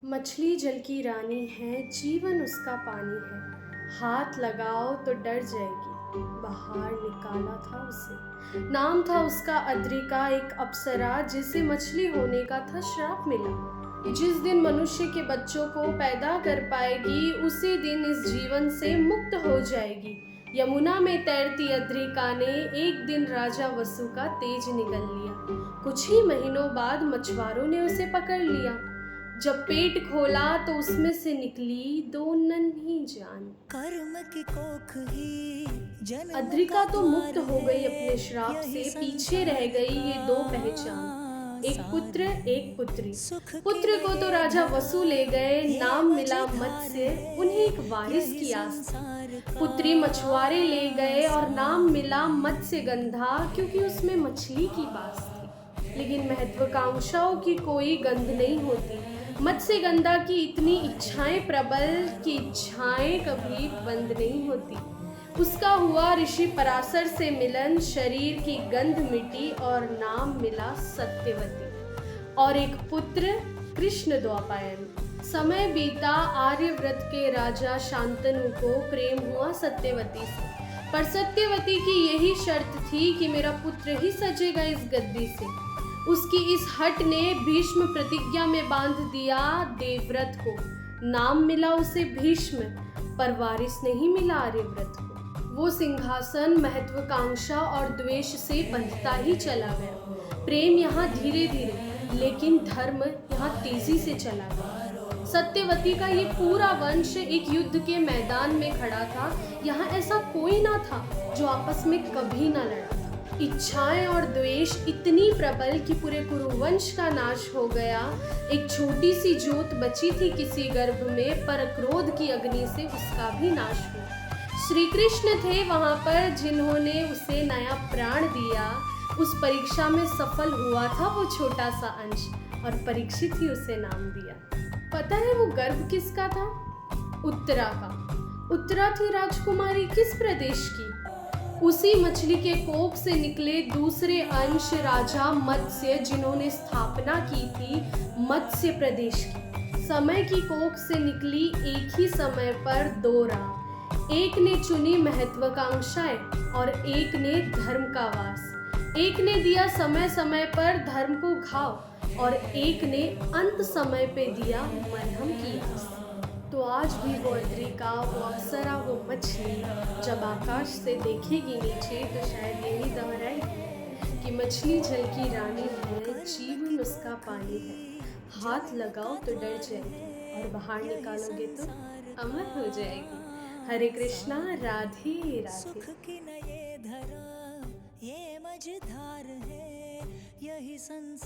मछली जल की रानी है, जीवन उसका पानी है। हाथ लगाओ तो डर जाएगी, बाहर निकाला था उसे। नाम था उसका अद्रिका, एक अप्सरा जिसे मछली होने का था श्राप मिला। जिस दिन मनुष्य के बच्चों को पैदा कर पाएगी, उसी दिन इस जीवन से मुक्त हो जाएगी। यमुना में तैरती अद्रिका ने एक दिन राजा वसु का तेज निगल लिया। कुछ ही महीनों बाद मछुआरों ने उसे पकड़ लिया। जब पेट खोला तो उसमें से निकली दो नन्ही जान। कर्म की कोख ही जन्म अद्रिका का तो मुक्त द्वार हो गई है, अपने श्राप यही से, पीछे रह संसार गई ये दो का पहचान, एक पुत्र सार एक पुत्री। सुख की पुत्र को तो नये राजा धार, वसु ले गए, ये नाम मिला मझधार मत्स्य, है, उन्हें एक वारिस यही की आस थी। संसार का पुत्री मछुआरे ले गए और नाम मिला सार। मत्स्य गंधा, क्योंकि उसमें मछली की बास थी। लेकिन महत्वाकांक्षाओं की कोई गंध नहीं होती। मत्स्य गंधा की इतनी इच्छाएं प्रबल कि इच्छाएं कभी बंद नहीं होती। उसका हुआ ऋषि पराशर से मिलन, शरीर की गंध मिटी और नाम मिला सत्यवती। और एक पुत्र कृष्ण द्वापायन। समय बीता, आर्यव्रत के राजा शांतनु को प्रेम हुआ सत्यवती से। पर सत्यवती की यही शर्त थी कि मेरा पुत्र ही सजेगा इस गद्दी से। उसकी इस हट ने भीष्म प्रतिज्ञा में बांध दिया देवव्रत को। नाम मिला उसे भीष्म, पर वारिस नहीं मिला आर्यव्रत को। वो सिंहासन महत्वाकांक्षा और द्वेष से बंधता ही चला गया। प्रेम यहाँ धीरे धीरे, लेकिन धर्म यहाँ तेजी से चला गया। सत्यवती का ये पूरा वंश एक युद्ध के मैदान में खड़ा था। यहाँ ऐसा कोई ना था जो आपस में कभी ना लड़ा। इच्छाएं और द्वेष इतनी प्रबल कि पूरे कुरुवंश का नाश हो गया। एक छोटी सी जोत बची थी किसी गर्भ में, पर क्रोध की अग्नि से उसका भी नाश हुआ। श्री कृष्ण थे वहां पर जिन्होंने उसे नया प्राण दिया। उस परीक्षा में सफल हुआ था वो छोटा सा अंश, और परीक्षित ही उसे नाम दिया। पता है वो गर्भ किसका था? उत्तरा का। उत्तरा थी राजकुमारी किस प्रदेश की? उसी मछली के कोप से निकले दूसरे अंश राजा मत्स्य, जिन्होंने स्थापना की थी मत्स्य प्रदेश की। समय की कोख से निकली एक ही समय पर दो राह। एक ने चुनी महत्वाकांक्षाएं और एक ने धर्म का वास। एक ने दिया समय समय पर धर्म को घाव, और एक ने अंत समय पे दिया मरहम की आस। तो आज भी वो अद्रिका, वो अप्सरा, वो मछली जब आकाश से देखेगी नीचे तो शायद यही दोहराएगी कि मछली जल की रानी है, जीवन उसका पानी है। हाथ लगाओ तो डर जाएगी, और बाहर निकालोगे तो अमर हो जाएगी। हरे कृष्णा, राधे राधे। सुख की नये धरा, ये मझधार है, यही संसार